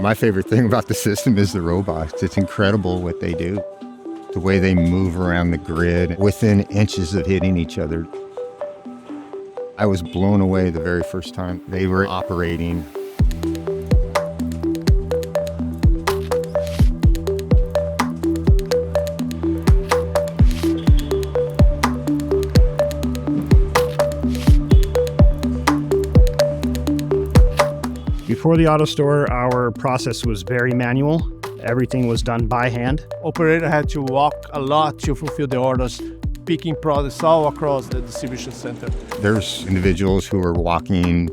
My favorite thing about the system is the robots. It's incredible what they do. The way they move around the grid within inches of hitting each other. I was blown away the very first time they were operating. Before the AutoStore, our process was very manual. Everything was done by hand. Operator had to walk a lot to fulfill the orders, picking products all across the distribution center. There's individuals who are walking,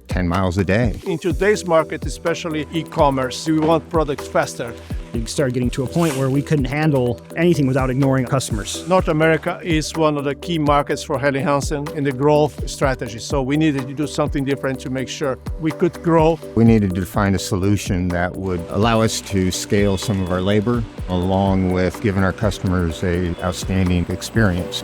10 miles a day. In today's market, especially e-commerce, we want products faster. We started getting to a point where we couldn't handle anything without ignoring customers. North America is one of the key markets for Helly Hansen in the growth strategy. So we needed to do something different to make sure we could grow. We needed to find a solution that would allow us to scale some of our labor, along with giving our customers an outstanding experience.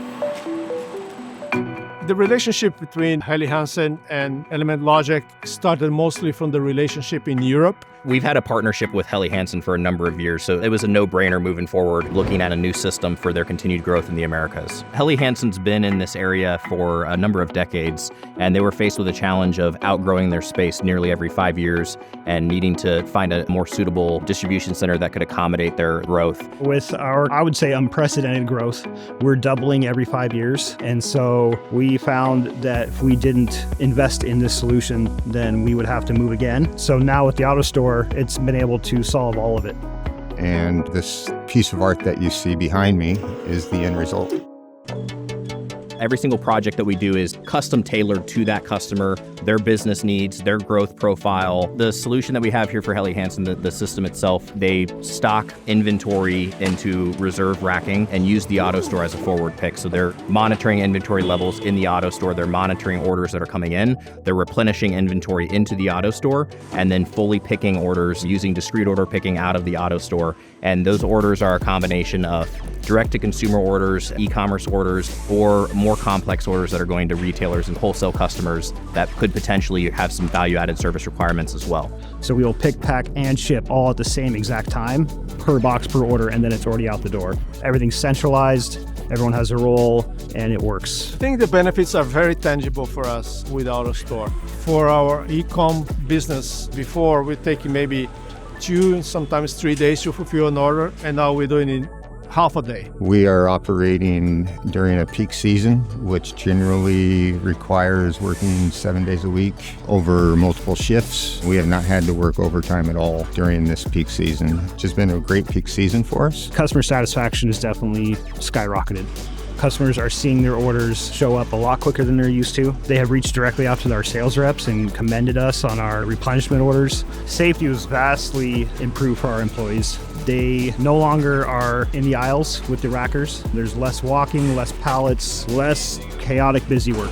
The relationship between Helly Hansen and Element Logic started mostly from the relationship in Europe. We've had a partnership with Helly Hansen for a number of years, so it was a no-brainer moving forward, looking at a new system for their continued growth in the Americas. Helly Hansen's been in this area for a number of decades, and they were faced with a challenge of outgrowing their space nearly every 5 years and needing to find a more suitable distribution center that could accommodate their growth. With our, I would say, unprecedented growth, we're doubling every 5 years. And so we found that if we didn't invest in this solution, then we would have to move again. So now with the AutoStore, it's been able to solve all of it. And this piece of art that you see behind me is the end result. Every single project that we do is custom tailored to that customer, their business needs, their growth profile. The solution that we have here for Helly Hansen, the system itself, they stock inventory into reserve racking and use the AutoStore as a forward pick. So they're monitoring inventory levels in the AutoStore, they're monitoring orders that are coming in, they're replenishing inventory into the AutoStore, and then fully picking orders using discrete order picking out of the AutoStore. And those orders are a combination of direct-to-consumer orders, e-commerce orders, or more complex orders that are going to retailers and wholesale customers that could potentially have some value-added service requirements as well. So we will pick, pack, and ship all at the same exact time, per box, per order, and then it's already out the door. Everything's centralized, everyone has a role, and it works. I think the benefits are very tangible for us with AutoStore. For our e-com business, before we're taking maybe 2, sometimes 3 days to fulfill an order, and now we're doing it in half a day. We are operating during a peak season, which generally requires working 7 days a week over multiple shifts. We have not had to work overtime at all during this peak season. It's just been a great peak season for us. Customer satisfaction is definitely skyrocketed. Customers are seeing their orders show up a lot quicker than they're used to. They have reached directly out to our sales reps and commended us on our replenishment orders. Safety was vastly improved for our employees. They no longer are in the aisles with the rackers. There's less walking, less pallets, less chaotic busy work.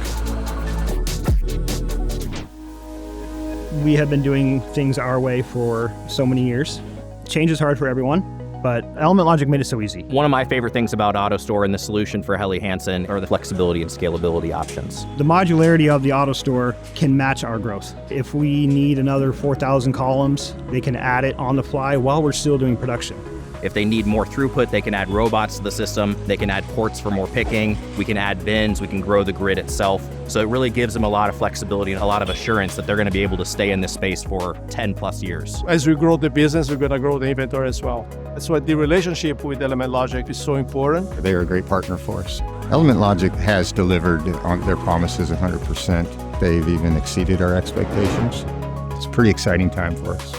We have been doing things our way for so many years. Change is hard for everyone, but Element Logic made it so easy. One of my favorite things about AutoStore and the solution for Helly Hansen are the flexibility and scalability options. The modularity of the AutoStore can match our growth. If we need another 4,000 columns, they can add it on the fly while we're still doing production. If they need more throughput, they can add robots to the system. They can add ports for more picking. We can add bins. We can grow the grid itself. So it really gives them a lot of flexibility and a lot of assurance that they're going to be able to stay in this space for 10 plus years. As we grow the business, we're going to grow the inventory as well. That's why the relationship with Element Logic is so important. They are a great partner for us. Element Logic has delivered on their promises 100%. They've even exceeded our expectations. It's a pretty exciting time for us.